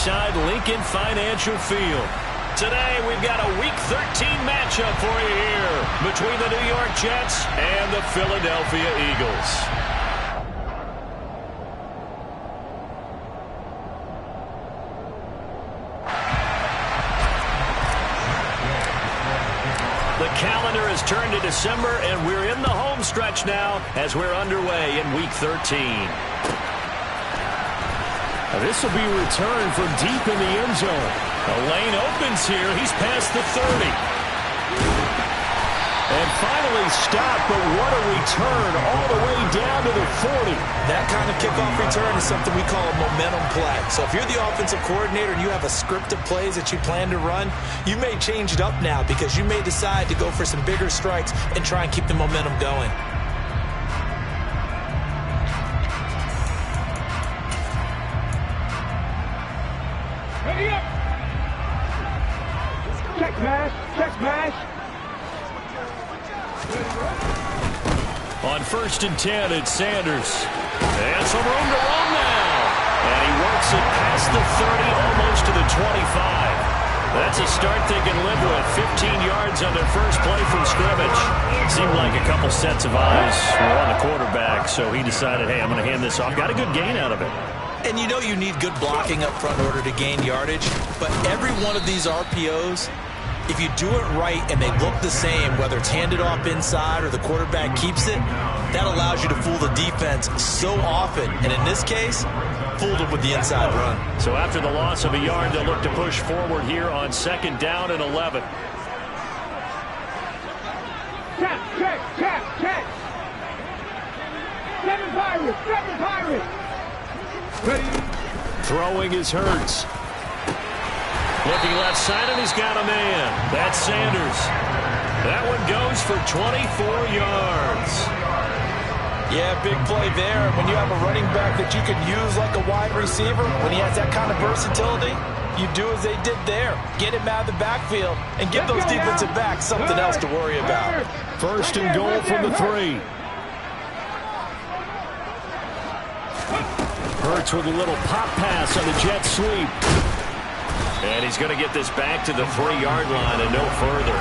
inside Lincoln Financial Field. Today, we've got a Week 13 matchup for you here between the New York Jets and the Philadelphia Eagles. The calendar has turned to December, and we're in the home stretch now as we're underway in Week 13. This will be a return from deep in the end zone. The lane opens here. He's past the 30. And finally stopped, but what a return all the way down to the 40. That kind of kickoff return is something we call a momentum play. So if you're the offensive coordinator and you have a script of plays that you plan to run, you may change it up now because you may decide to go for some bigger strikes and try and keep the momentum going. Ready up! Check smash! Check smash! On 1st and 10, it's Sanders. And some room to run now. And he works it past the 30, almost to the 25. That's a start they can live with. 15 yards on their first play from scrimmage. Seemed like a couple sets of eyes were on the quarterback, so he decided, hey, I'm going to hand this off. Got a good gain out of it. And you know you need good blocking up front in order to gain yardage, but every one of these RPOs, if you do it right and they look the same, whether it's handed off inside or the quarterback keeps it, that allows you to fool the defense so often. And in this case, fooled them with the inside run. So after the loss of a yard, they'll look to push forward here on 2nd down and 11. Check, check, check, check! 7 Pirates! 7 Pirates! Ready? Throwing is Hurts. Looking left side, and he's got a man. That's Sanders. That one goes for 24 yards. Yeah, big play there. When you have a running back that you can use like a wide receiver, when he has that kind of versatility, you do as they did there. Get him out of the backfield and give those defensive backs something else to worry about. 1st and goal from the 3. Hurts with a little pop pass on the jet sweep. And he's going to get this back to the 3-yard line and no further.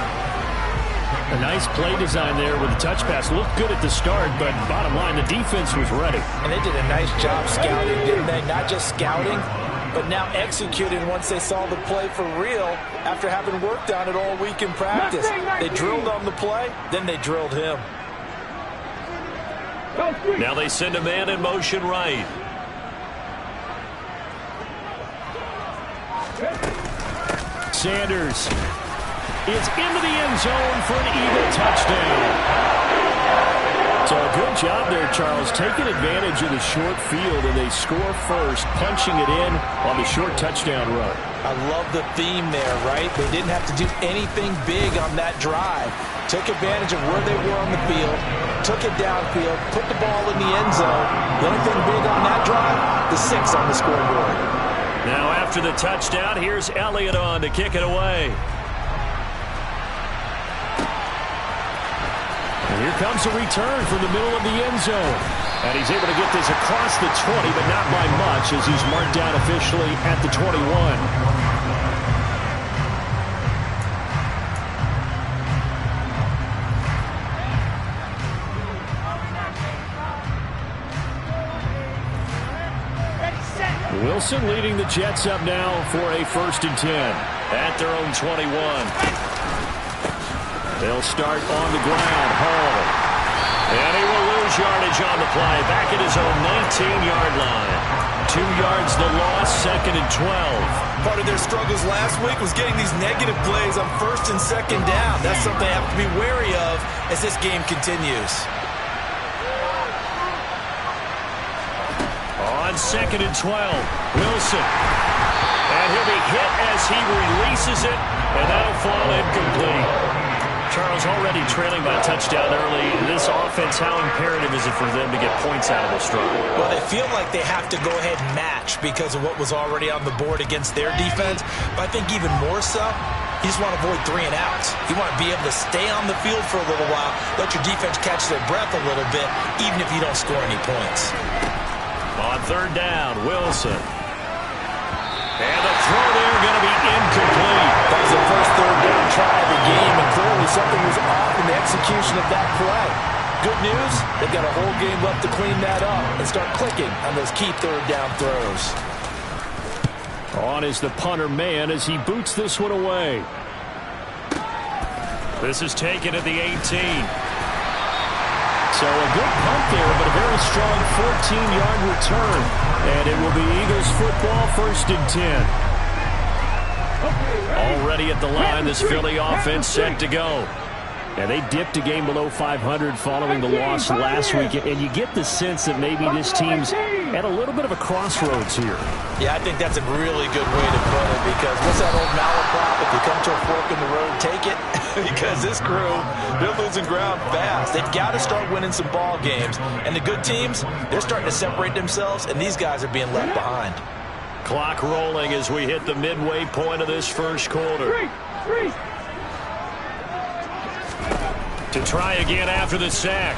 A nice play design there with the touch pass. Looked good at the start, but bottom line, the defense was ready. And they did a nice job scouting, didn't they? Not just scouting, but now executing once they saw the play for real after having worked on it all week in practice. They drilled on the play, then they drilled him. Now they send a man in motion right. Sanders is into the end zone for an Eagle touchdown. So a good job there, Charles, taking advantage of the short field, and they score first, punching it in on the short touchdown run. I love the theme there, right? They didn't have to do anything big on that drive. Took advantage of where they were on the field, took it downfield, put the ball in the end zone. The only thing big on that drive, the 6 on the scoreboard. Now after the touchdown, here's Elliott on to kick it away. And here comes a return from the middle of the end zone. And he's able to get this across the 20, but not by much, as he's marked down officially at the 21. Wilson leading the Jets up now for a 1st and 10. At their own 21. They'll start on the ground. Hall. And he will lose yardage on the play. Back at his own 19-yard line. 2 yards the loss, 2nd and 12. Part of their struggles last week was getting these negative plays on 1st and 2nd down. That's something they have to be wary of as this game continues. On 2nd and 12, Wilson. And he'll be hit as he releases it, and that'll fall incomplete. Charles, already trailing by a touchdown early. This offense, how imperative is it for them to get points out of this struggle? Well, they feel like they have to go ahead and match because of what was already on the board against their defense. But I think even more so, you just want to avoid 3 and outs. You want to be able to stay on the field for a little while, let your defense catch their breath a little bit, even if you don't score any points. On 3rd down, Wilson. And the something was off in the execution of that play. Good news, they've got a whole game left to clean that up and start clicking on those key third down throws. On is the punter man as he boots this one away. This is taken at the 18. So a good punt there, but a very strong 14-yard return. And it will be Eagles football, 1st and 10. Already at the line, this Philly offense set to go. And they dipped a game below 500 following the loss last week. And you get the sense that maybe this team's at a little bit of a crossroads here. Yeah, I think that's a really good way to put it, because what's that old malaprop? If you come to a fork in the road, take it. Because this crew, they're losing ground fast. They've got to start winning some ball games. And the good teams, they're starting to separate themselves, and these guys are being left behind. Clock rolling as we hit the midway point of this first quarter. To try again after the sack.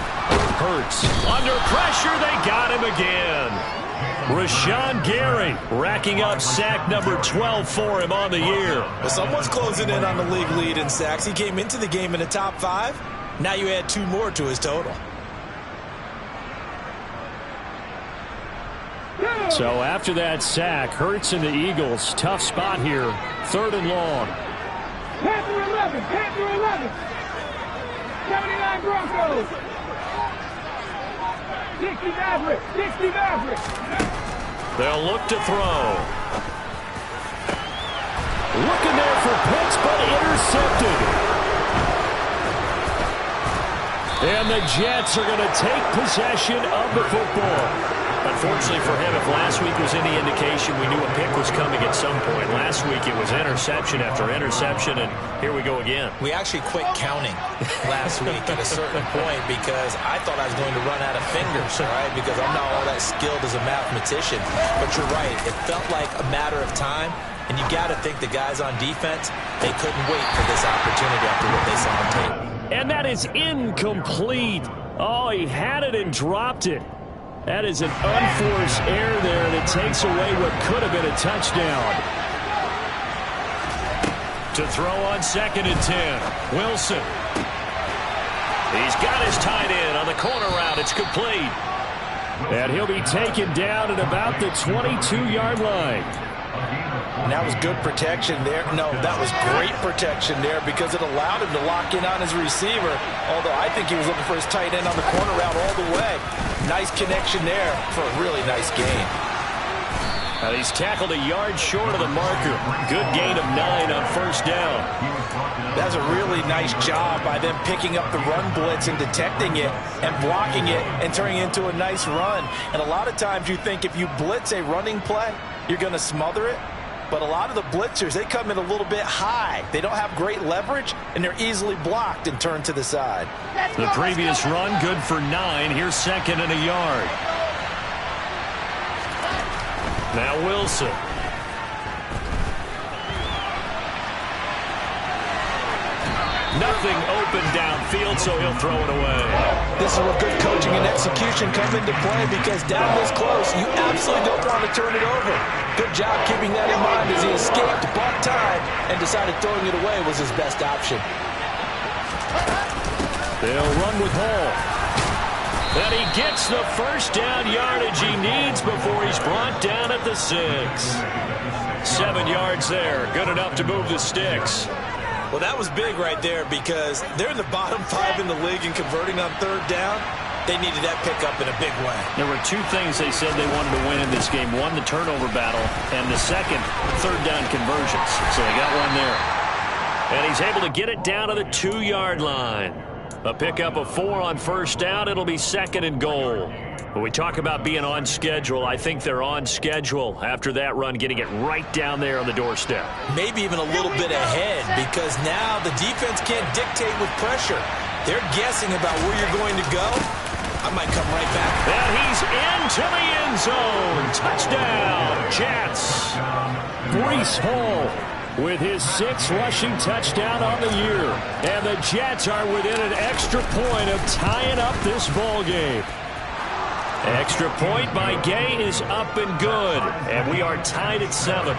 Hurts. Under pressure, they got him again. Rashawn Gary racking up sack number 12 for him on the year. Well, someone's closing in on the league lead in sacks. He came into the game in the top 5. Now you add 2 more to his total. So after that sack, Hurts and the Eagles, tough spot here. 3rd and long. Panther 11, Panther 11. 79 Broncos. 60 Maverick, 60 Maverick. They'll look to throw. Looking there for Pitts, but intercepted. And the Jets are going to take possession of the football. Unfortunately for him, if last week was any indication, we knew a pick was coming at some point. Last week it was interception after interception, and here we go again. We actually quit counting last week at a certain point because I thought I was going to run out of fingers, right? Because I'm not all that skilled as a mathematician. But you're right. It felt like a matter of time, and you got to think the guys on defense, they couldn't wait for this opportunity after what they saw on tape. And that is incomplete. Oh, he had it and dropped it. That is an unforced error there, and it takes away what could have been a touchdown. To throw on 2nd and 10. Wilson. He's got his tight end on the corner route. It's complete. And he'll be taken down at about the 22-yard line. And that was good protection there. No, that was great protection there because it allowed him to lock in on his receiver, although I think he was looking for his tight end on the corner route all the way. Nice connection there for a really nice gain. He's tackled a yard short of the marker. Good gain of 9 on 1st down. That's a really nice job by them picking up the run blitz and detecting it and blocking it and turning it into a nice run. And a lot of times you think if you blitz a running play, you're going to smother it. But a lot of the blitzers, they come in a little bit high. They don't have great leverage, and they're easily blocked and turned to the side. The previous run, good for 9. Here's 2nd and a yard. Now Wilson. Nothing open downfield, so he'll throw it away. This is where good coaching and execution come into play because down this close, you absolutely don't want to turn it over. Good job keeping that in mind as he escaped, bought time, and decided throwing it away was his best option. They'll run with Hall. And he gets the 1st down yardage he needs before he's brought down at the 6. 7 yards there, good enough to move the sticks. Well, that was big right there because they're in the bottom 5 in the league in converting on 3rd down. They needed that pickup in a big way. There were 2 things they said they wanted to win in this game. One, the turnover battle, and the second, 3rd down conversions. So they got one there. And he's able to get it down to the 2-yard line. A pickup of 4 on 1st down. It'll be 2nd and goal. When we talk about being on schedule, I think they're on schedule after that run, getting it right down there on the doorstep. Maybe even a little bit ahead because now the defense can't dictate with pressure. They're guessing about where you're going to go. I might come right back. And he's into the end zone. Touchdown, Jets. Breece Hall with his 6th rushing touchdown on the year. And the Jets are within an extra point of tying up this ball game. Extra point by Gay is up and good. And we are tied at 7.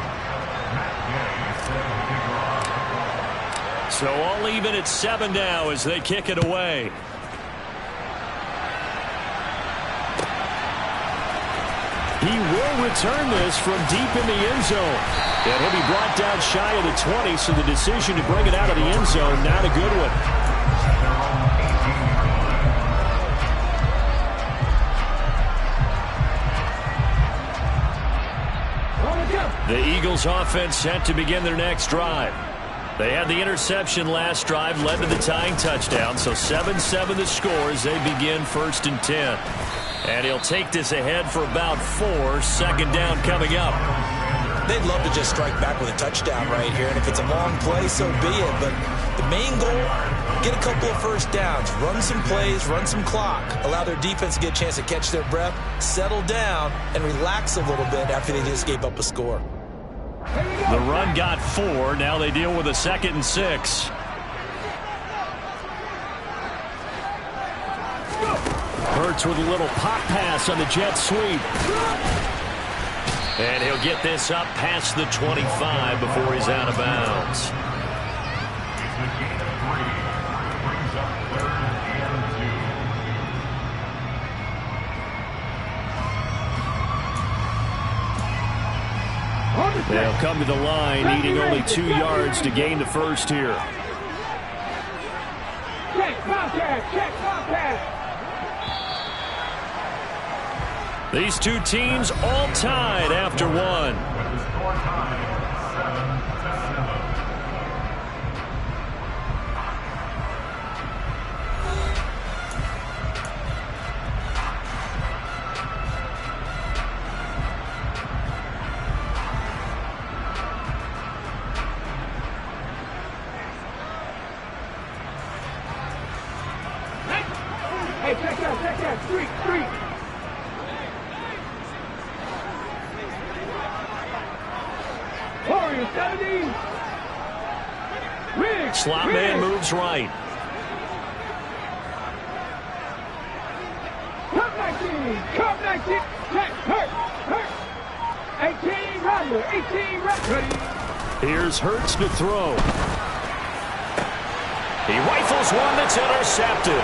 So all even at 7 now as they kick it away. He will return this from deep in the end zone. And he'll be brought down shy of the 20, so the decision to bring it out of the end zone, not a good one. The Eagles offense set to begin their next drive. They had the interception last drive, led to the tying touchdown, so 7-7 the score as they begin 1st and 10. And he'll take this ahead for about 4, 2nd down coming up. They'd love to just strike back with a touchdown right here, and if it's a long play, so be it. But the main goal, get a couple of first downs, run some plays, run some clock, allow their defense to get a chance to catch their breath, settle down, and relax a little bit after they just gave up a score. The run got 4. Now they deal with a 2nd and 6. Hurts with a little pop pass on the jet sweep. And he'll get this up past the 25 before he's out of bounds. They'll come to the line, needing only 2 yards to gain the first here. Check, contact, check, contact. These two teams all tied after 1. Hey, check that, street. Warrior 70. Slot man moves right. Cup 19. Check, hurt. 18, Ryder, 18, ready. Here's Hurts to throw. He rifles one that's intercepted.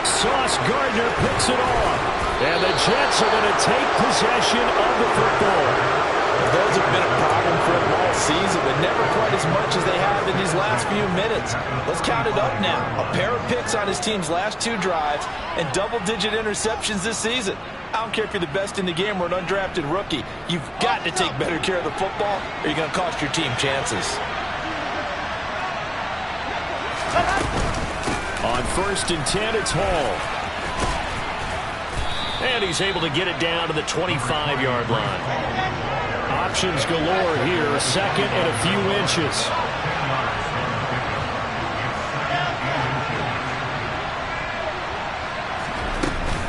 Sauce Gardner picks it off. And the Jets are going to take possession of the football. Those have been a problem for them all season, but never quite as much as they have in these last few minutes. Let's count it up now. A pair of picks on his team's last 2 drives and double-digit interceptions this season. I don't care if you're the best in the game or an undrafted rookie. You've got to take better care of the football or you're going to cost your team chances. On 1st and 10, it's Hall. And he's able to get it down to the 25-yard line. Options galore here, 2nd and a few inches.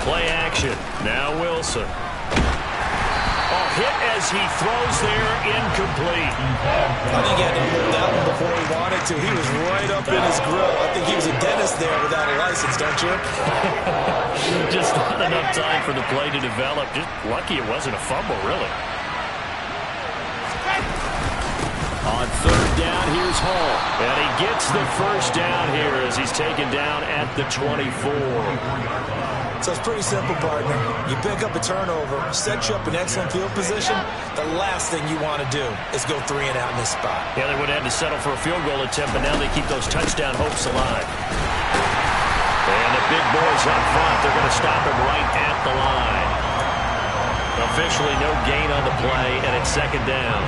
Play action. Now Wilson. Hit as he throws there, incomplete. I think he had to hold that one before he wanted to. He was right up in his grill. I think he was a dentist there without a license, don't you? Just not enough time for the play to develop. Just lucky it wasn't a fumble, really. On 3rd down, here's Hall. And he gets the first down here as he's taken down at the 24. So it's pretty simple, partner. You pick up a turnover, set you up in excellent field position. The last thing you want to do is go 3 and out in this spot. Yeah, they would have had to settle for a field goal attempt, but now they keep those touchdown hopes alive. And the big boys up front, they're going to stop him right at the line. Officially no gain on the play, and it's 2nd down.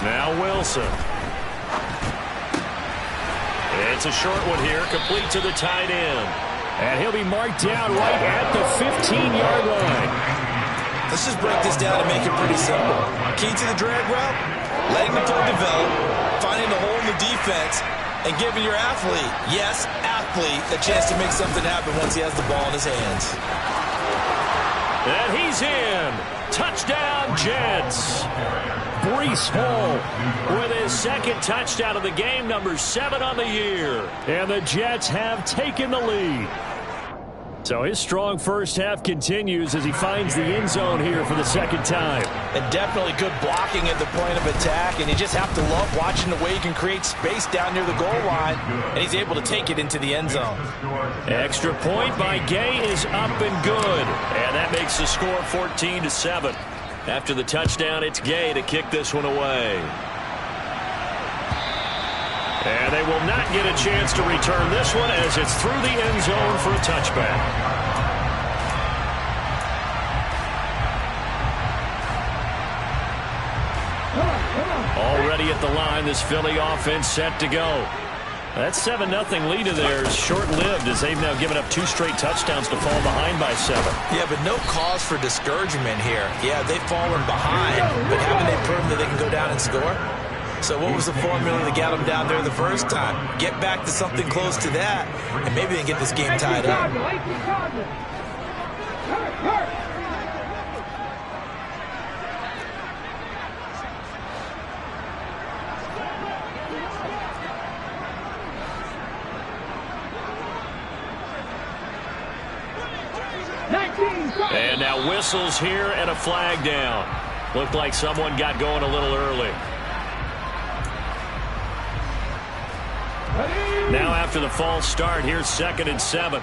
Now Wilson. It's a short one here, complete to the tight end. And he'll be marked down right at the 15-yard line. Let's just break this down and make it pretty simple. Key to the drag route, letting the play develop, finding the hole in the defense, and giving your athlete, yes, athlete, a chance to make something happen once he has the ball in his hands. And he's in. Touchdown, Jets. Breece Hall with his 2nd touchdown of the game, number 7 on the year. And the Jets have taken the lead. So his strong first half continues as he finds the end zone here for the second time. And definitely good blocking at the point of attack, and you just have to love watching the way he can create space down near the goal line, and he's able to take it into the end zone. Extra point by Gay is up and good, and that makes the score 14-7. After the touchdown, it's Gay to kick this one away. And they will not get a chance to return this one as it's through the end zone for a touchback. Already at the line, this Philly offense set to go. That 7-0 lead of theirs short-lived as they've now given up 2 straight touchdowns to fall behind by 7. Yeah, but no cause for discouragement here. Yeah, they've fallen behind, but haven't they proven that they can go down and score? So what was the formula to get them down there the first time? Get back to something close to that, and maybe they can get this game tied up. And now whistles here and a flag down. Looked like someone got going a little early. Now after the false start, here's 2nd and 7.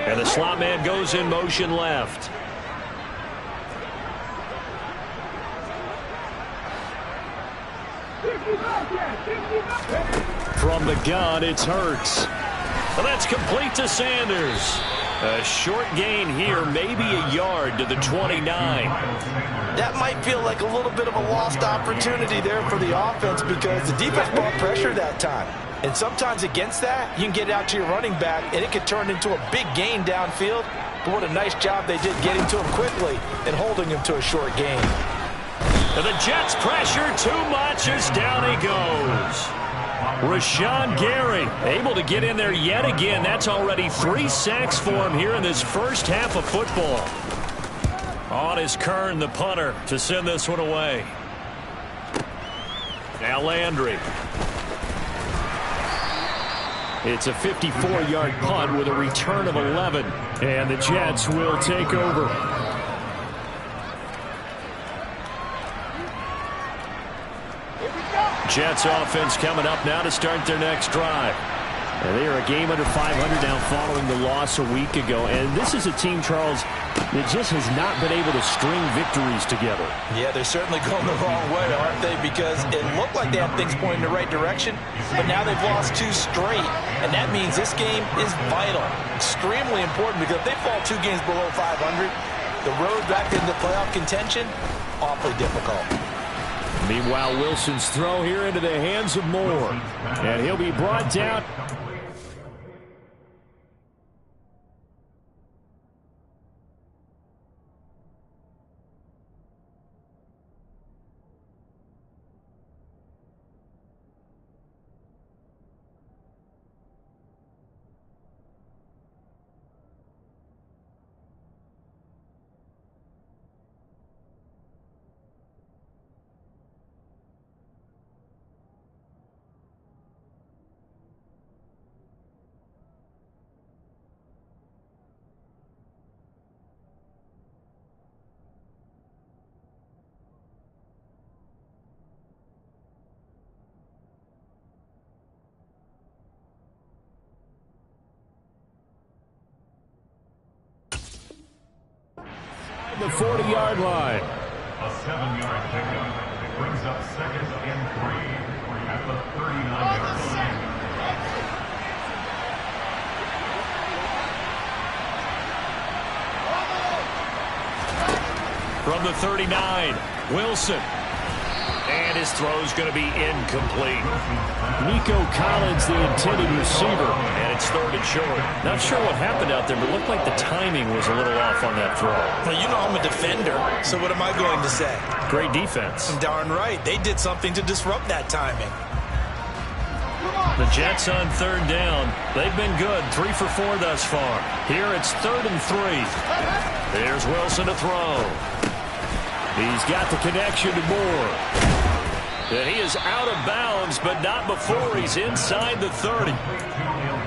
And the slot man goes in motion left. From the gun, it's Hurts. Well, that's complete to Sanders. A short gain here, maybe a yard to the 29. That might feel like a little bit of a lost opportunity there for the offense because the defense brought pressure that time. And sometimes against that, you can get it out to your running back, and it could turn into a big gain downfield. But what a nice job they did getting to him quickly and holding him to a short gain. And the Jets pressure too much as down he goes. Rashawn Gary able to get in there yet again. That's already 3 sacks for him here in this first half of football. On is Kern, the punter, to send this one away. Now Landry. It's a 54-yard punt with a return of 11. And the Jets will take over. Jets offense coming up now to start their next drive. And they are a game under 500 now following the loss a week ago. And this is a team, Charles, that just has not been able to string victories together. Yeah, they're certainly going the wrong way, aren't they? Because it looked like they had things pointing in the right direction, but now they've lost 2 straight. And that means this game is vital, extremely important, because if they fall 2 games below 500, the road back into playoff contention, awfully difficult. Meanwhile, Wilson's throw here into the hands of Moore. And he'll be brought down. The 40-yard line. A 7-yard pickup brings up 2nd and 3 at the 39-yard line. From the 39, Wilson. And his throw's going to be incomplete. Nico Collins, the intended receiver. And it's 3rd and short. Not sure what happened out there, but it looked like the timing was a little off on that throw. Well, you know I'm a defender, so what am I going to say? Great defense. Darn right. They did something to disrupt that timing. The Jets on 3rd down. They've been good, 3 for 4 thus far. Here it's 3rd and 3. There's Wilson to throw. He's got the connection to Moore. And he is out of bounds, but not before he's inside the 30.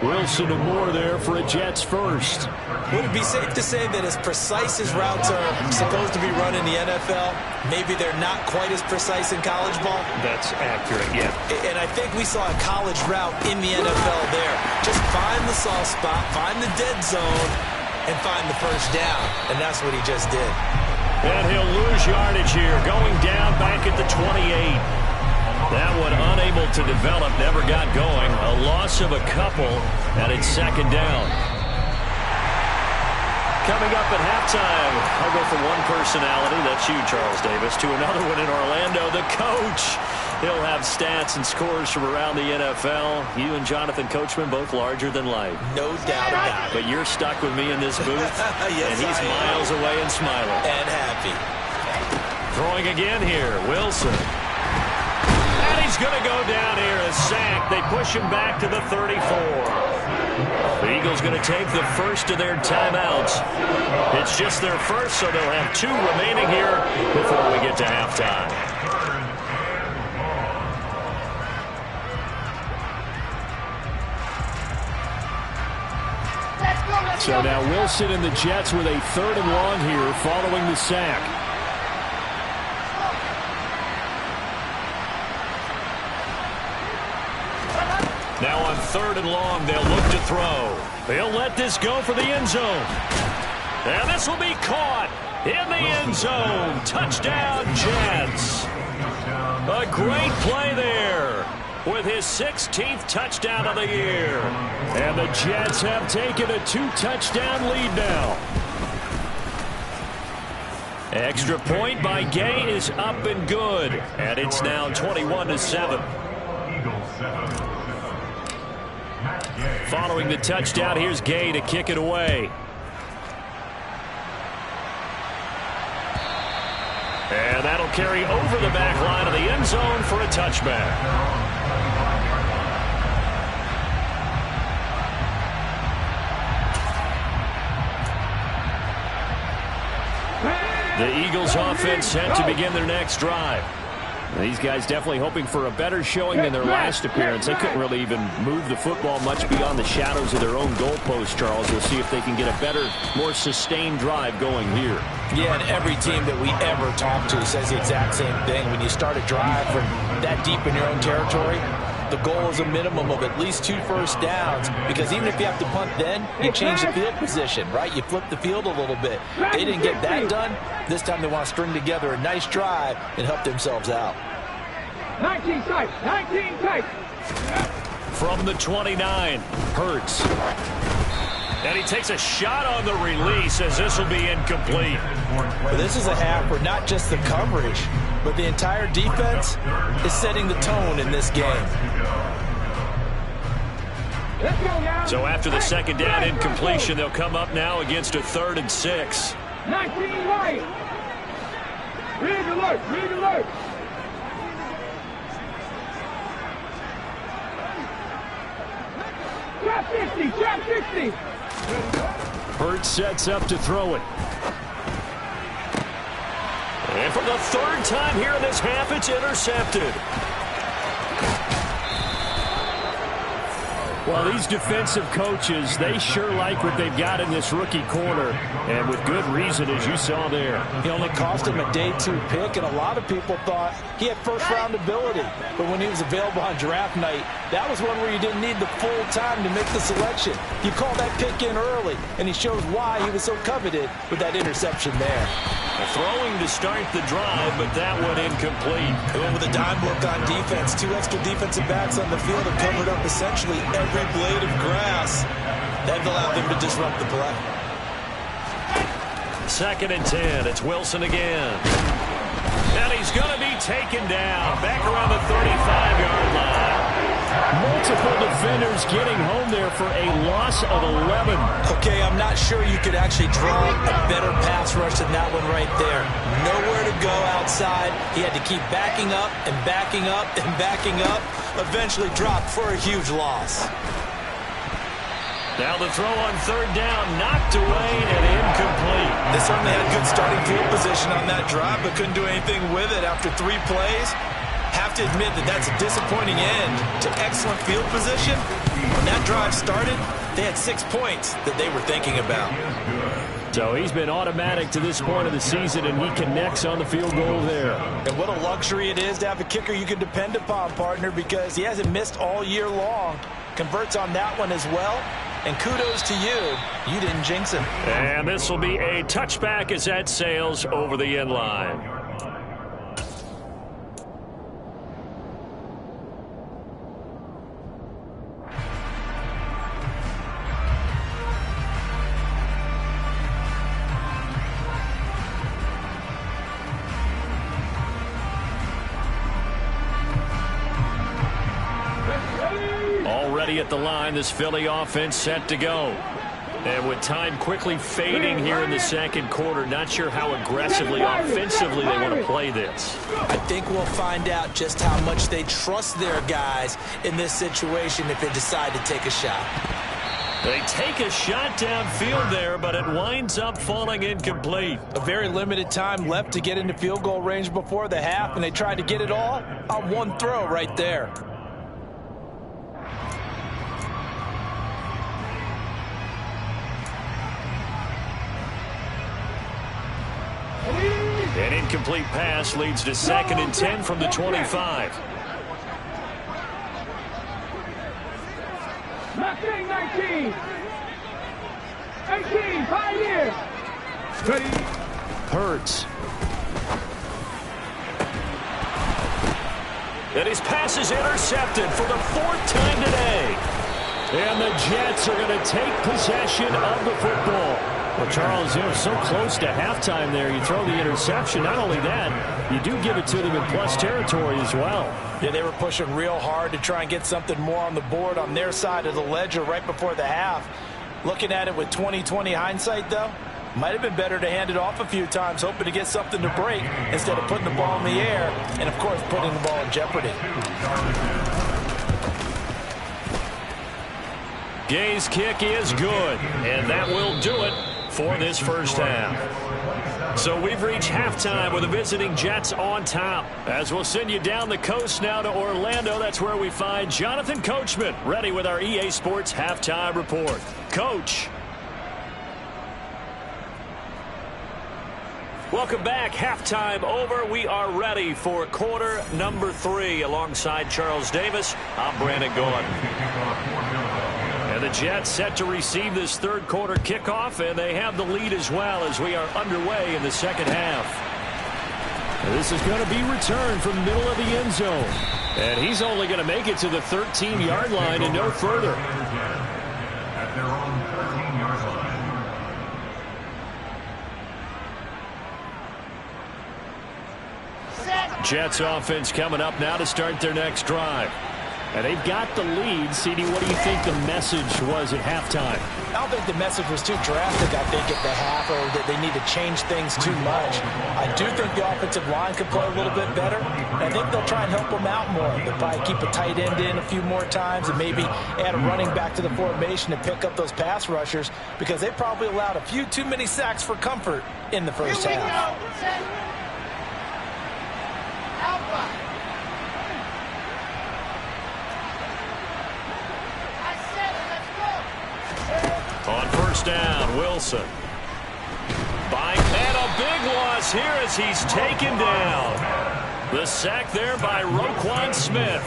Wilson and Moore there for a Jets first. Would it be safe to say that as precise as routes are supposed to be run in the NFL, maybe they're not quite as precise in college ball? That's accurate, yeah. And I think we saw a college route in the NFL there. Just find the soft spot, find the dead zone, and find the first down. And that's what he just did. And he'll lose yardage here, going down back at the 28. That one unable to develop, never got going. A loss of a couple, and it's second down. Coming up at halftime, I'll go from one personality, that's you, Charles Davis, to another one in Orlando, the coach. He'll have stats and scores from around the NFL. You and Jonathan Coachman, both larger than life. No doubt about it. But you're stuck with me in this booth, yes, and he's miles away and smiling. And happy. Throwing again here, Wilson. And he's going to go down here, a sack. They push him back to the 34. The Eagles going to take the first of their timeouts. It's just their first, so they'll have 2 remaining here before we get to halftime. So now Wilson and the Jets with a 3rd and long here following the sack. Now on 3rd and long, they'll look to throw. They'll let this go for the end zone. And this will be caught in the end zone. Touchdown, Jets. A great play there with his 16th touchdown of the year. And the Jets have taken a 2-touchdown lead now. Extra point by Gay is up and good. And it's now 21-7. Following the touchdown, here's Gay to kick it away. And that'll carry over the back line of the end zone for a touchback. The Eagles offense set to begin their next drive. These guys definitely hoping for a better showing than their last appearance. They couldn't really even move the football much beyond the shadows of their own goalpost, Charles. We'll see if they can get a better, more sustained drive going here. Yeah, and every team that we ever talk to says the exact same thing. When you start a drive from that deep in your own territory, the goal is a minimum of at least 2 first downs, because even if you have to punt then, you change the field position, right? You flip the field a little bit. They didn't get that done. This time they want to string together a nice drive and help themselves out. 19 tight, 19 tight. From the 29, Hurts. And he takes a shot on the release as this will be incomplete. Well, this is a half where not just the coverage, but the entire defense is setting the tone in this game. So after the second down incompletion, they'll come up now against a 3rd and 6. 19 right. Rig alert, rig alert. Trap 60, trap 60. Hurts sets up to throw it. And for the 3rd time here in this half, it's intercepted. Well, these defensive coaches, they sure like what they've got in this rookie corner, and with good reason, as you saw there. He only cost him a day 2 pick, and a lot of people thought he had first-round ability. But when he was available on draft night, that was one where you didn't need the full time to make the selection. You call that pick in early, and he shows why he was so coveted with that interception there. Throwing to start the drive, but that one incomplete. And with a dime look on defense, 2 extra defensive backs on the field have covered up essentially every blade of grass. That allowed them to disrupt the play. 2nd and 10. It's Wilson again. And he's going to be taken down back around the 35-yard line. Multiple defenders getting home there for a loss of 11. Okay, I'm not sure you could actually draw a better pass rush than that one right there. Nowhere to go outside. He had to keep backing up and backing up and backing up. Eventually dropped for a huge loss. Now the throw on 3rd down, knocked away and incomplete. They certainly had good starting field position on that drive, but couldn't do anything with it after 3 plays. have to admit that that's a disappointing end to excellent field position. When that drive started, they had 6 points that they were thinking about. So he's been automatic to this point of the season, and he connects on the field goal there. And what a luxury it is to have a kicker you can depend upon, partner, because he hasn't missed all year long. Converts on that one as well. And kudos to you. You didn't jinx him. And this will be a touchback as that sails over the end line. Already at the line, this Philly offense set to go. And with time quickly fading here in the second quarter, not sure how aggressively, offensively they want to play this. I think we'll find out just how much they trust their guys in this situation if they decide to take a shot. They take a shot downfield there, but it winds up falling incomplete. A very limited time left to get into field goal range before the half, and they tried to get it all on one throw right there. An incomplete pass leads to 2nd and 10 from the 25. 19. 18, Pioneer. Ready. Hurts. And his pass is intercepted for the 4th time today. And the Jets are going to take possession of the football. Well, Charles, you know, so close to halftime there. You throw the interception. Not only that, you do give it to them in plus territory as well. Yeah, they were pushing real hard to try and get something more on the board on their side of the ledger right before the half. Looking at it with 20/20 hindsight, though, might have been better to hand it off a few times, hoping to get something to break instead of putting the ball in the air and, of course, putting the ball in jeopardy. Gay's kick is good, and that will do it for this first half. So we've reached halftime with the visiting Jets on top. As we'll send you down the coast now to Orlando, that's where we find Jonathan Coachman, ready with our EA Sports Halftime Report. Coach. Welcome back. Halftime over. We are ready for quarter number 3. Alongside Charles Davis, I'm Brandon Gordon. And the Jets set to receive this third quarter kickoff, and they have the lead as well as we are underway in the second half. This is going to be returned from the middle of the end zone. And he's only going to make it to the 13-yard line and no further. At their own 13-yard line. Jets offense coming up now to start their next drive. And they've got the lead. CD, what do you think the message was at halftime? I don't think the message was too drastic, I think, at the half, or that they need to change things too much. I do think the offensive line could play a little bit better. I think they'll try and help them out more. They'll probably keep a tight end in a few more times and maybe add a running back to the formation to pick up those pass rushers, because they probably allowed a few too many sacks for comfort in the first half. On first down, Wilson. And a big loss here as he's taken down. The sack there by Roquan Smith.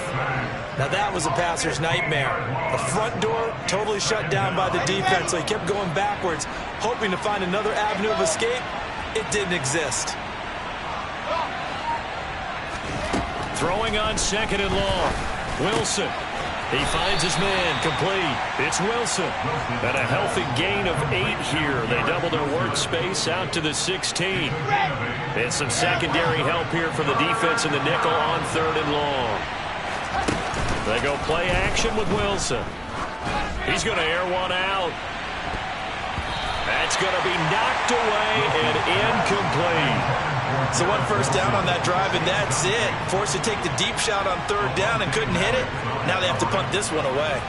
Now that was a passer's nightmare. The front door totally shut down by the defense, so he kept going backwards, hoping to find another avenue of escape. It didn't exist. Throwing on 2nd and long. Wilson. He finds his man complete. It's Wilson. And a healthy gain of 8 here. They double their workspace out to the 16. And some secondary help here for the defense in the nickel on 3rd and long. They go play action with Wilson. He's going to air one out. That's going to be knocked away and incomplete. So 1 first down on that drive, and that's it. Forced to take the deep shot on 3rd down and couldn't hit it. Now they have to punt this one away.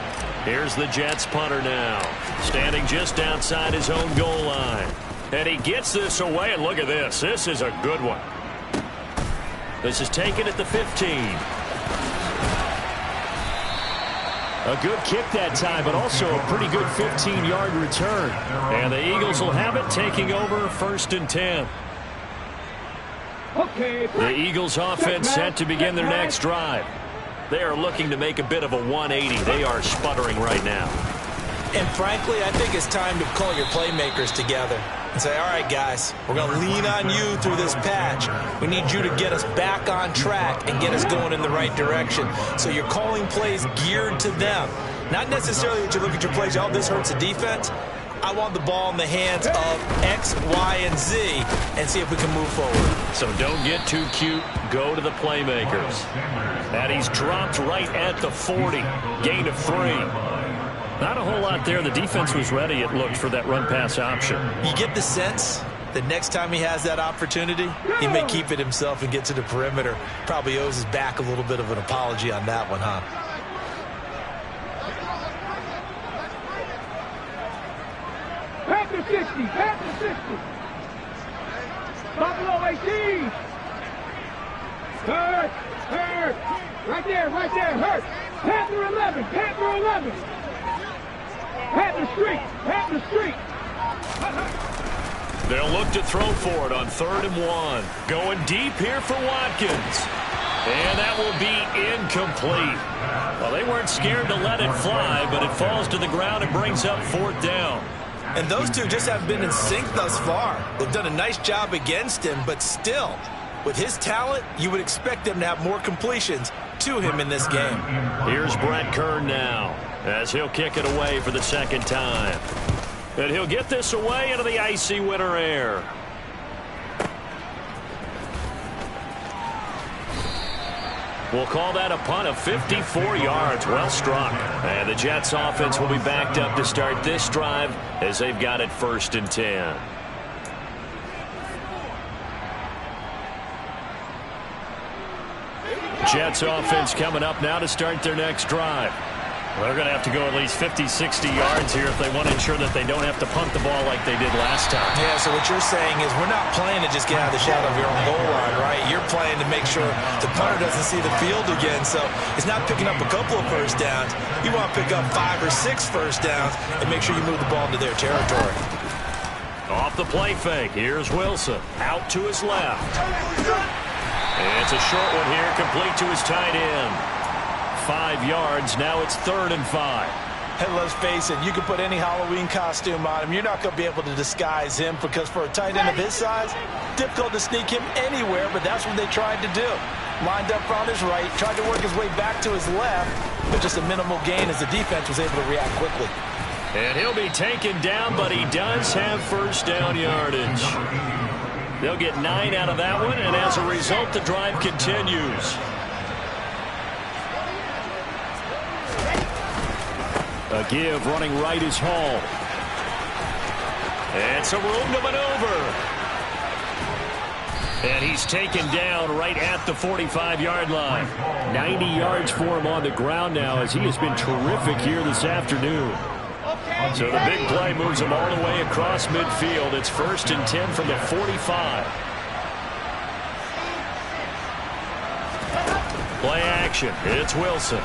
Here's the Jets punter now, standing just outside his own goal line. And he gets this away, and look at this. This is a good one. This is taken at the 15. A good kick that time, but also a pretty good 15-yard return. And the Eagles will have it, taking over 1st and 10. Okay. The Eagles offense set to begin their next drive. They are looking to make a bit of a 180. They are sputtering right now. And frankly, I think it's time to call your playmakers together and say, all right, guys, we're going to lean on you through this patch. We need you to get us back on track and get us going in the right direction. So you're calling plays geared to them. Not necessarily that you look at your plays, oh, this hurts the defense. I want the ball in the hands of X, Y, and Z and see if we can move forward. So don't get too cute. Go to the playmakers. And he's dropped right at the 40. Gain of 3. Not a whole lot there. The defense was ready, it looked, for that run-pass option. You get the sense that next time he has that opportunity, he may keep it himself and get to the perimeter. Probably owes his back a little bit of an apology on that one, huh? Back to 60. Back to 60. Buffalo 18. Hurt. Hurt. Right there. Hurt. Panther 11. Panther 11. Panther street. They'll look to throw for it on 3rd and 1. Going deep here for Watkins. And that will be incomplete. Well, they weren't scared to let it fly, but it falls to the ground and brings up 4th down. And those two just haven't been in sync thus far. They've done a nice job against him, but still, with his talent, you would expect them to have more completions to him in this game. Here's Brett Kern now, as he'll kick it away for the 2nd time. And he'll get this away into the icy winter air. We'll call that a punt of 54 yards. Well struck. And the Jets offense will be backed up to start this drive as they've got it 1st and 10. Jets offense coming up now to start their next drive. They're going to have to go at least 50, 60 yards here if they want to ensure that they don't have to punt the ball like they did last time. Yeah, so what you're saying is we're not playing to just get out of the shadow of your own goal line, right? You're playing to make sure the punter doesn't see the field again. So it's not picking up a couple of first downs. You want to pick up 5 or 6 first downs and make sure you move the ball into their territory. Off the play fake. Here's Wilson. Out to his left. It's a short one here, complete to his tight end. 5 yards. Now it's 3rd and 5. And let's face it, you can put any Halloween costume on him. You're not going to be able to disguise him because for a tight end of his size, difficult to sneak him anywhere, but that's what they tried to do. Lined up on his right, tried to work his way back to his left, but just a minimal gain as the defense was able to react quickly. And he'll be taken down, but he does have first down yardage. They'll get 9 out of that one, and as a result, the drive continues. A give running right is Hall. And some room to maneuver. And he's taken down right at the 45-yard line. 90 yards for him on the ground now as he has been terrific here this afternoon. So the big play moves him all the way across midfield. It's 1st and 10 from the 45. Play action. It's Wilson.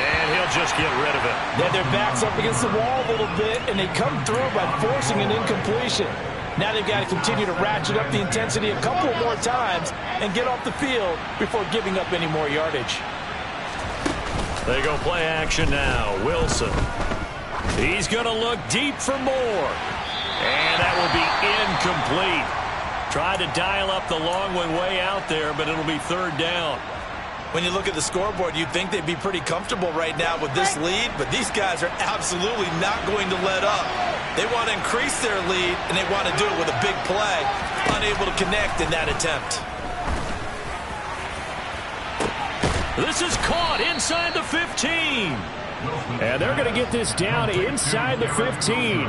And he'll just get rid of it. Then their back's up against the wall a little bit, and they come through by forcing an incompletion. Now they've got to continue to ratchet up the intensity a couple more times and get off the field before giving up any more yardage. They go play action now. Wilson. He's going to look deep for more. And that will be incomplete. Tried to dial up the long one way out there, but it'll be 3rd down. When you look at the scoreboard, you'd think they'd be pretty comfortable right now with this lead, but these guys are absolutely not going to let up. They want to increase their lead, and they want to do it with a big play. Unable to connect in that attempt. This is caught inside the 15. And they're going to get this down inside the 15.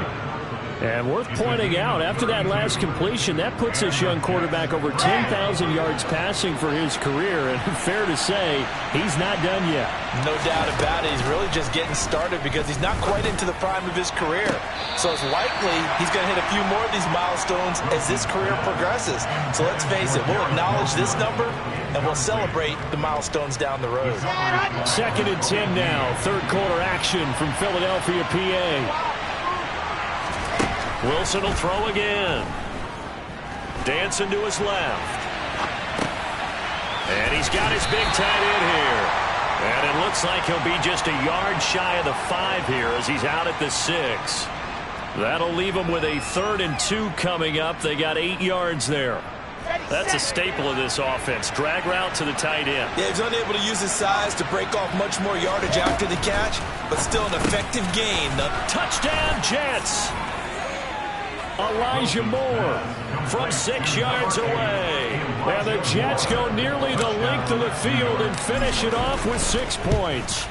And worth pointing out, after that last completion, that puts this young quarterback over 10,000 yards passing for his career. And fair to say, he's not done yet. No doubt about it. He's really just getting started because he's not quite into the prime of his career. So it's likely he's going to hit a few more of these milestones as this career progresses. So let's face it, we'll acknowledge this number, and we'll celebrate the milestones down the road. 2nd and 10 now. Third quarter action from Philadelphia, PA. Wilson will throw again. Dancing to his left. And he's got his big tight end here. And it looks like he'll be just a yard shy of the 5 here as he's out at the 6. That'll leave him with a 3rd and 2 coming up. They got 8 yards there. That's a staple of this offense. Drag route to the tight end. Yeah, he's unable to use his size to break off much more yardage after the catch, but still an effective gain. Touchdown, Jets. Elijah Moore from 6 yards away. And the Jets go nearly the length of the field and finish it off with 6 points.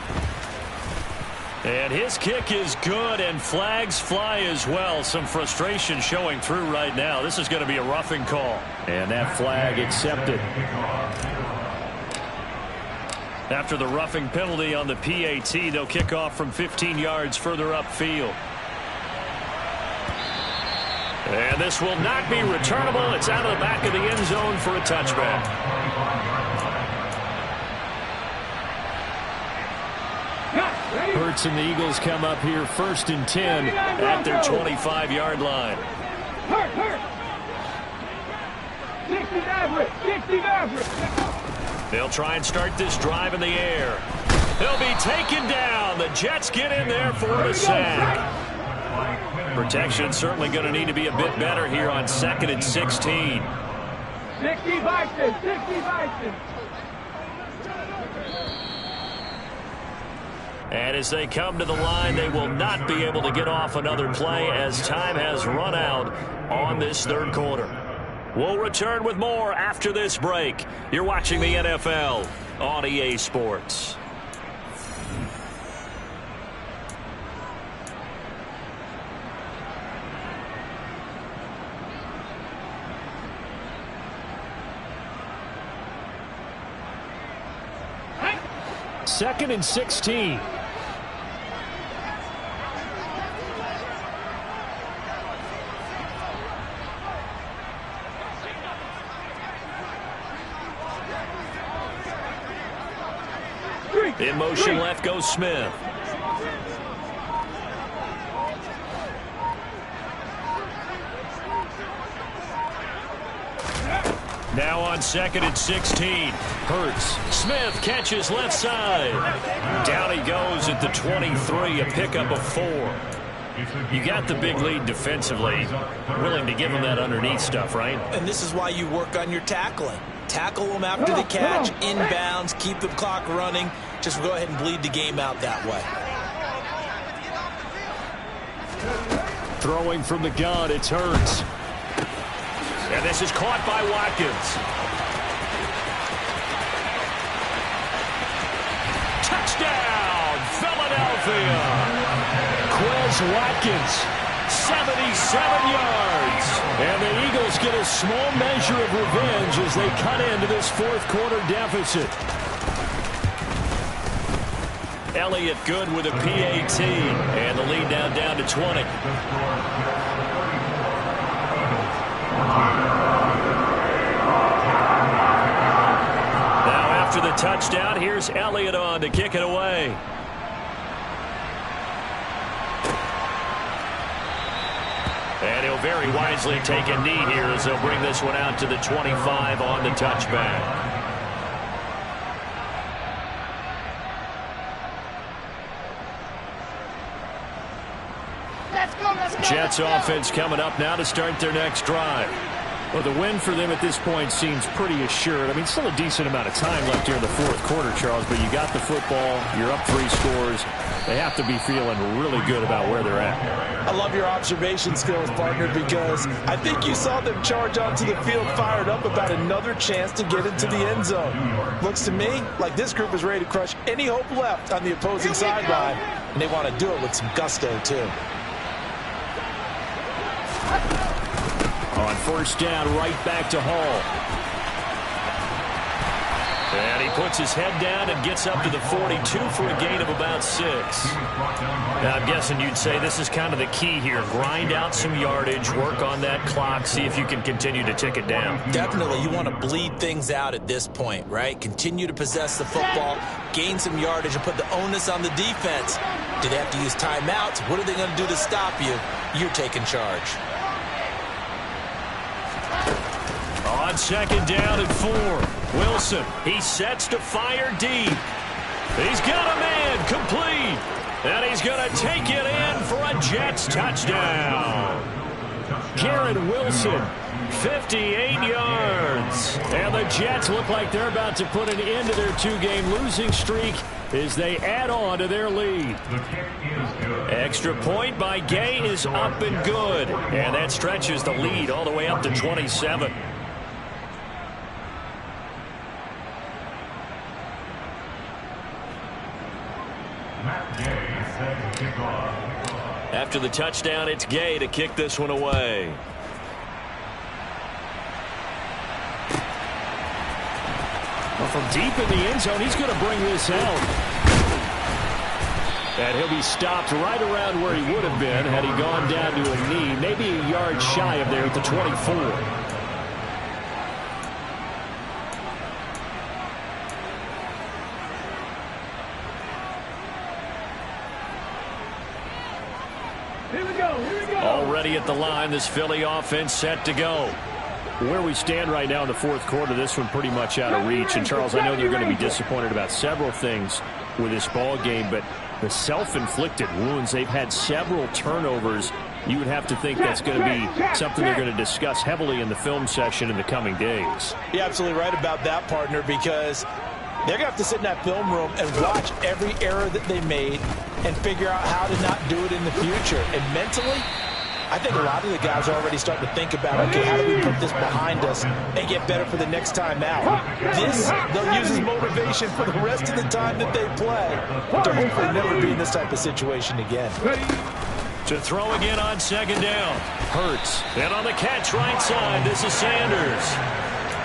And his kick is good, and flags fly as well. Some frustration showing through right now. This is going to be a roughing call. And that flag accepted. After the roughing penalty on the PAT, they'll kick off from 15 yards further upfield. And this will not be returnable. It's out of the back of the end zone for a touchback. Hurts and the Eagles come up here 1st and 10 at their 25-yard line. Hurt. 60 average. They'll try and start this drive in the air. He'll be taken down. The Jets get in there for the sack. Protection certainly going to need to be a bit better here on 2nd and 16. 60 Vikings. And as they come to the line, they will not be able to get off another play as time has run out on this 3rd quarter. We'll return with more after this break. You're watching the NFL on EA Sports. Second and 16. In motion left goes Smith. Now on 2nd and 16. Hurts. Smith catches left side. Down he goes at the 23, a pickup of 4. You got the big lead defensively. Willing to give him that underneath stuff, right? And this is why you work on your tackling. Tackle them after the catch, inbounds, keep the clock running. Just go ahead and bleed the game out that way. Throwing from the gun, it's Hurts. And this is caught by Watkins. Touchdown, Philadelphia. Quez Watkins, 77 yards. And the Eagles get a small measure of revenge as they cut into this 4th quarter deficit. Elliott good with a PAT. And the lead down to 20. Now after the touchdown, here's Elliott on to kick it away. And he'll very wisely take a knee here as they'll bring this one out to the 25 on the touchback. Jets offense coming up now to start their next drive. Well, the win for them at this point seems pretty assured. I mean, still a decent amount of time left here in the 4th quarter, Charles, but you got the football, you're up 3 scores. They have to be feeling really good about where they're at. I love your observation skills, partner, because I think you saw them charge onto the field fired up about another chance to get into the end zone. Looks to me like this group is ready to crush any hope left on the opposing sideline, and they want to do it with some gusto, too. On 1st down, right back to Hall. And he puts his head down and gets up to the 42 for a gain of about 6. Now, I'm guessing you'd say this is kind of the key here. Grind out some yardage, work on that clock, see if you can continue to tick it down. Definitely. You want to bleed things out at this point, right? Continue to possess the football, gain some yardage, and put the onus on the defense. Do they have to use timeouts? What are they going to do to stop you? You're taking charge. On second down and 4, Wilson, he sets to fire deep. He's got a man complete, and he's going to take it in for a Jets touchdown. Garrett Wilson, 58 yards. And the Jets look like they're about to put an end to their 2-game losing streak as they add on to their lead. Extra point by Gay is up and good, and that stretches the lead all the way up to 27. After the touchdown, it's Gay to kick this one away. Well, from deep in the end zone, he's going to bring this out. And he'll be stopped right around where he would have been had he gone down to a knee, maybe a yard shy of there at the 24. Already at the line, this Philly offense set to go. Where we stand right now in the fourth quarter, this one pretty much out of reach. And, Charles, I know they're going to be disappointed about several things with this ball game, but the self-inflicted wounds, they've had several turnovers. You would have to think that's going to be something they're going to discuss heavily in the film session in the coming days. You're absolutely right about that, partner, because they're going to have to sit in that film room and watch every error that they made and figure out how to not do it in the future. And mentally, I think a lot of the guys are already starting to think about, okay, how do we put this behind us and get better for the next time out? This, they'll use as motivation for the rest of the time that they play to hopefully never be in this type of situation again. To throw again on second down. Hurts. And on the catch right side, this is Sanders.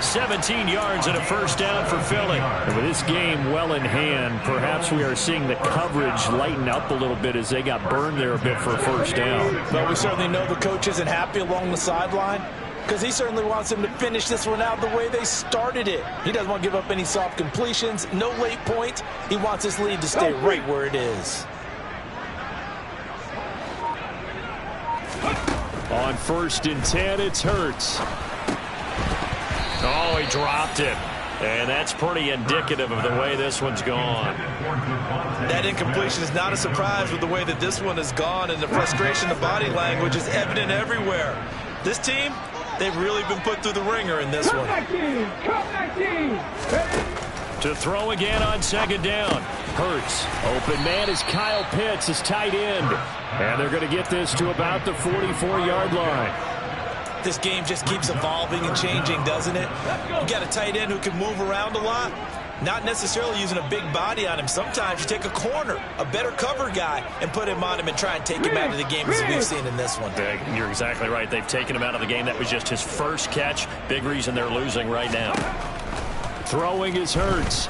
17 yards and a first down for Philly. And with this game well in hand, perhaps we are seeing the coverage lighten up a little bit as they got burned there a bit for a first down. But we certainly know the coach isn't happy along the sideline because he certainly wants them to finish this one out the way they started it. He doesn't want to give up any soft completions, no late points. He wants this lead to stay right where it is. On 1st and 10, it's Hurts. Oh, he dropped it. And that's pretty indicative of the way this one's gone. That incompletion is not a surprise with the way that this one has gone, and the frustration, the body language is evident everywhere. This team, they've really been put through the ringer in this one. To throw again on second down. Hurts. Open man is Kyle Pitts, his tight end. And they're going to get this to about the 44-yard line. This game just keeps evolving and changing, doesn't it? You got a tight end who can move around a lot, not necessarily using a big body on him. Sometimes you take a corner, a better cover guy, and put him on him and try and take him out of the game as we've seen in this one. You're exactly right. They've taken him out of the game. That was just his first catch. Big reason they're losing right now. Throwing is Hurts.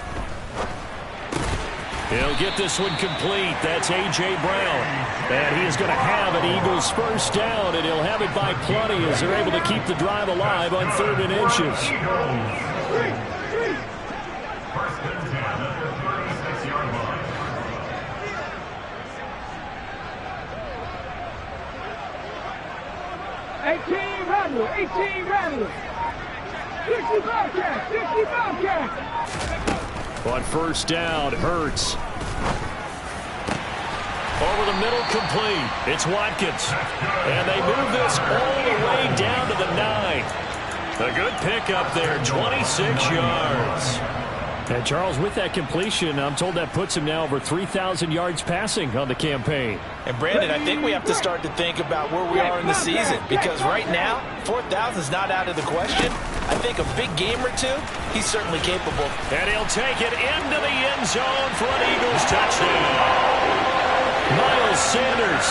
He'll get this one complete. That's A.J. Brown. And he is going to have an Eagles first down, and he'll have it by plenty as they're able to keep the drive alive on 3rd and inches. First and 10 at the 36-yard line. Rattler. 60 Bobcat. On first down, Hurts. Over the middle, complete. It's Watkins. And they move this all the way down to the 9. A good pickup there, 26 yards. And, Charles, with that completion, I'm told that puts him now over 3,000 yards passing on the campaign. And, Brandon, I think we have to start to think about where we are in the season because right now, 4,000 is not out of the question. I think a big game or two, he's certainly capable. And he'll take it into the end zone for an Eagles touchdown. Miles Sanders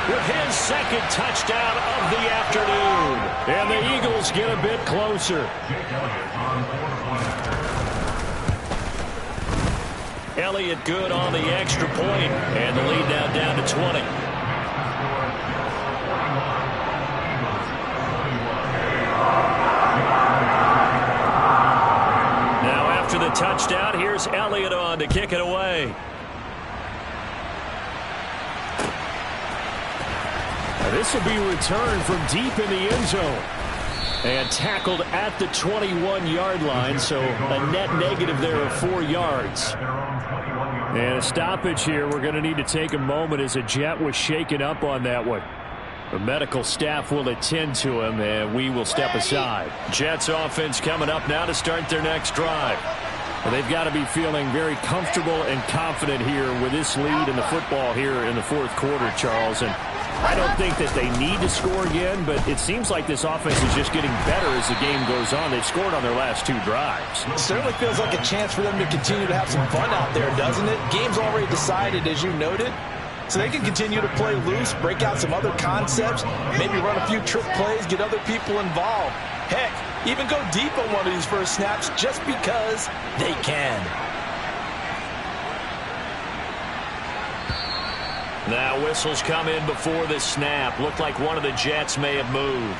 with his second touchdown of the afternoon. And the Eagles get a bit closer. Elliott good on the extra point, and the lead now down to 20. Now after the touchdown, here's Elliott on to kick it away. This will be returned from deep in the end zone. And tackled at the 21-yard line, so a net negative there of 4 yards. And a stoppage here. We're going to need to take a moment as a Jet was shaken up on that one. The medical staff will attend to him, and we will step aside. Jets offense coming up now to start their next drive. Well, they've got to be feeling very comfortable and confident here with this lead in the football here in the fourth quarter, Charles. And I don't think that they need to score again, but it seems like this offense is just getting better as the game goes on. They've scored on their last 2 drives. It certainly feels like a chance for them to continue to have some fun out there, doesn't it? Game's already decided, as you noted. So they can continue to play loose, break out some other concepts, maybe run a few trick plays, get other people involved. Heck, even go deep on one of these first snaps just because they can. Now whistles come in before the snap. Looked like one of the Jets may have moved.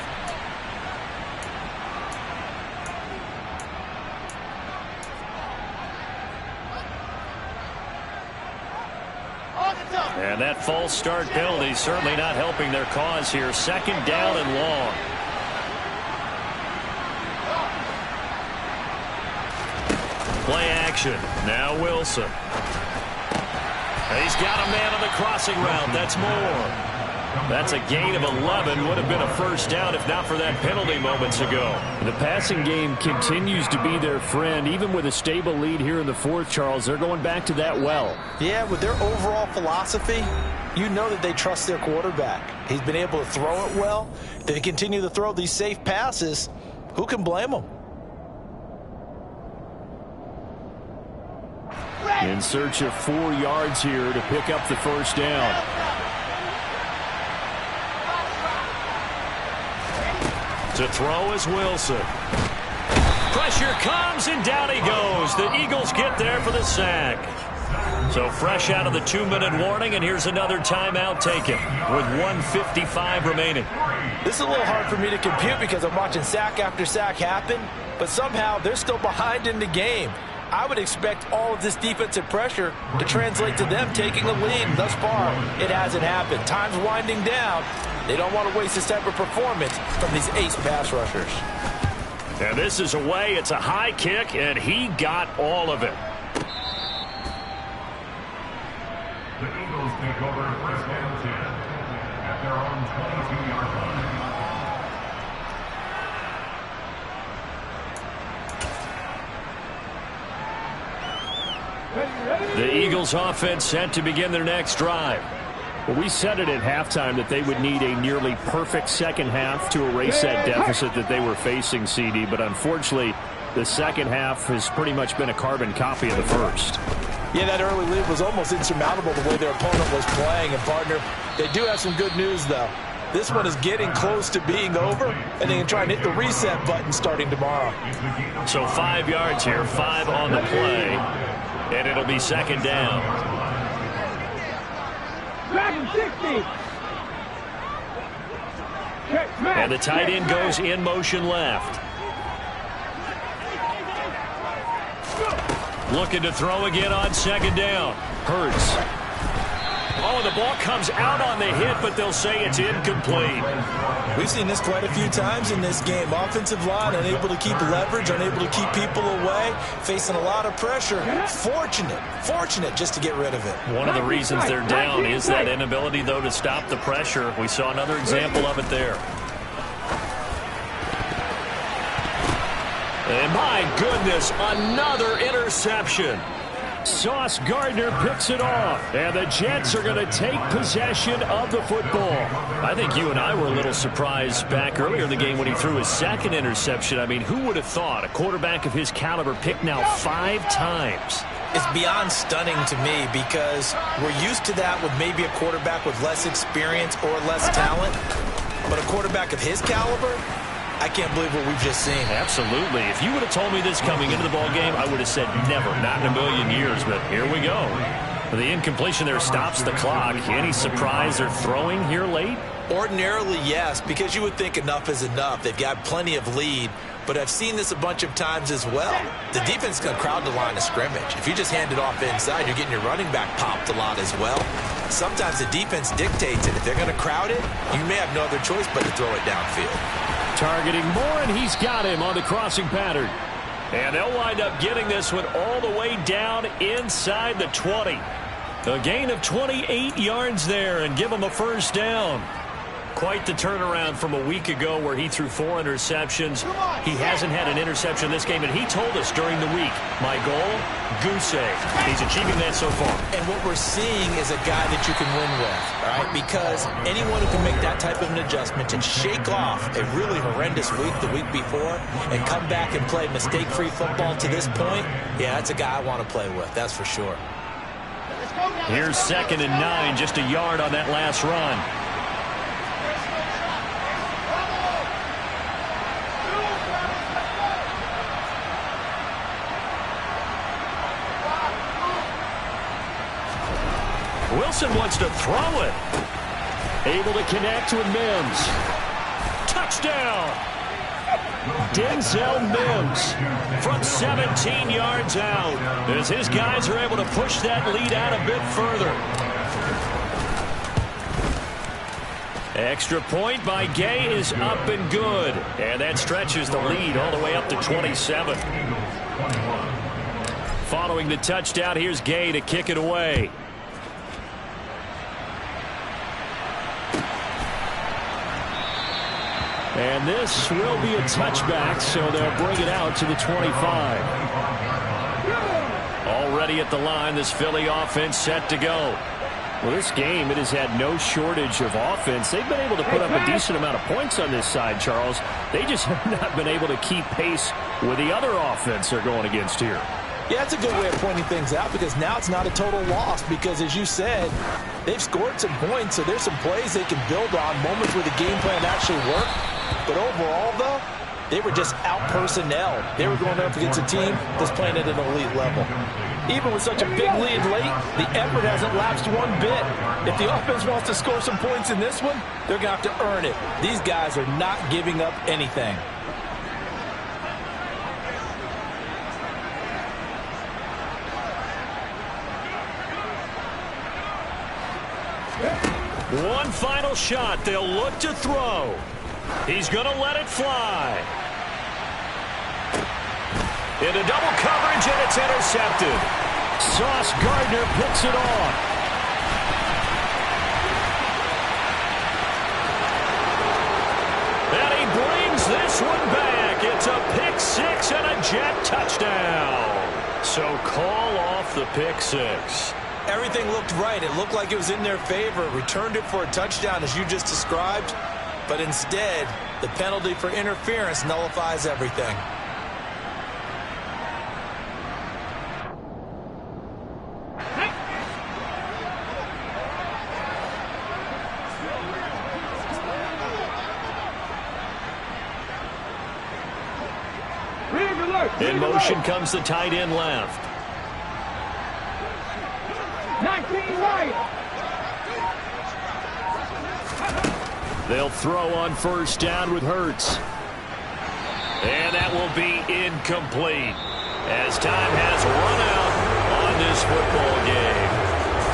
And that false start penalty certainly not helping their cause here. 2nd down and long. Play action. Now Wilson. He's got a man on the crossing route. That's more. That's a gain of 11. Would have been a first down if not for that penalty moments ago. The passing game continues to be their friend. Even with a stable lead here in the fourth, Charles, they're going back to that well. Yeah, with their overall philosophy, you know that they trust their quarterback. He's been able to throw it well. They continue to throw these safe passes. Who can blame them? In search of 4 yards here to pick up the first down. To throw is Wilson. Pressure comes, and down he goes. The Eagles get there for the sack. So fresh out of the 2-minute warning, and here's another timeout taken with 1:55 remaining. This is a little hard for me to compute because I'm watching sack after sack happen, but somehow they're still behind in the game. I would expect all of this defensive pressure to translate to them taking a lead. Thus far, it hasn't happened. Time's winding down. They don't want to waste this type of performance from these ace pass rushers. And this is away. It's a high kick, and he got all of it. The Eagles take over 1st and 10 at their own 22-yard line. The Eagles offense set to begin their next drive. Well, we said it at halftime that they would need a nearly perfect second half to erase that deficit that they were facing, CD. But unfortunately, the second half has pretty much been a carbon copy of the first. Yeah, that early lead was almost insurmountable the way their opponent was playing. And, partner, they do have some good news, though. This one is getting close to being over, and they can try and hit the reset button starting tomorrow. So 5 yards here, 5 on the play, and it'll be 2nd down. And the tight end goes in motion left. Looking to throw again on 2nd down. Hurts. Oh, the ball comes out on the hit, but they'll say it's incomplete. We've seen this quite a few times in this game. Offensive line unable to keep leverage, unable to keep people away, facing a lot of pressure. Fortunate just to get rid of it. One of the reasons they're down is that inability, though, to stop the pressure. We saw another example of it there. And my goodness, another interception. Sauce Gardner picks it off, and the Jets are going to take possession of the football. I think you and I were a little surprised back earlier in the game when he threw his 2nd interception. I mean, who would have thought a quarterback of his caliber picked now 5 times? It's beyond stunning to me because we're used to that with maybe a quarterback with less experience or less talent. But a quarterback of his caliber, I can't believe what we've just seen. Absolutely. If you would have told me this coming into the ball game, I would have said never, not in a million years. But here we go. The incompletion there stops the clock. Any surprise they're throwing here late? Ordinarily, yes, because you would think enough is enough. They've got plenty of lead, but I've seen this a bunch of times as well. The defense can crowd the line of scrimmage. If you just hand it off inside, you're getting your running back popped a lot as well. Sometimes the defense dictates it. If they're going to crowd it, you may have no other choice but to throw it downfield. Targeting Moore, and he's got him on the crossing pattern. And they'll wind up getting this one all the way down inside the 20. A gain of 28 yards there and give him a first down. Quite the turnaround from a week ago where he threw 4 interceptions. He hasn't had an interception this game, and he told us during the week, my goal, goose egg. He's achieving that so far. And what we're seeing is a guy that you can win with, all right? Because anyone who can make that type of an adjustment and shake off a really horrendous week the week before and come back and play mistake-free football to this point, yeah, that's a guy I want to play with, that's for sure. Here's 2nd and 9, just a yard on that last run. Wilson wants to throw it. Able to connect with Mims. Touchdown. Denzel Mims from 17 yards out as his guys are able to push that lead out a bit further. Extra point by Gay is up and good. And that stretches the lead all the way up to 27. Following the touchdown, here's Gay to kick it away. And this will be a touchback, so they'll bring it out to the 25. Already at the line, this Philly offense set to go. Well, this game, it has had no shortage of offense. They've been able to put up a decent amount of points on this side, Charles. They just have not been able to keep pace with the other offense they're going against here. Yeah, that's a good way of pointing things out because now it's not a total loss because, as you said, they've scored some points, so there's some plays they can build on, moments where the game plan actually worked. But overall, though, they were just out-personnel. They were going up against a team that's playing at an elite level. Even with such a big lead late, the effort hasn't lapsed one bit. If the offense wants to score some points in this one, they're going to have to earn it. These guys are not giving up anything. One final shot. They'll look to throw. He's going to let it fly. Into double coverage, and it's intercepted. Sauce Gardner picks it off. And he brings this one back. It's a pick six and a jet touchdown. So call off the pick six. Everything looked right. It looked like it was in their favor. Returned it for a touchdown, as you just described. But instead, the penalty for interference nullifies everything. In motion comes the tight end left. 19 right. They'll throw on first down with Hurts. And that will be incomplete as time has run out on this football game.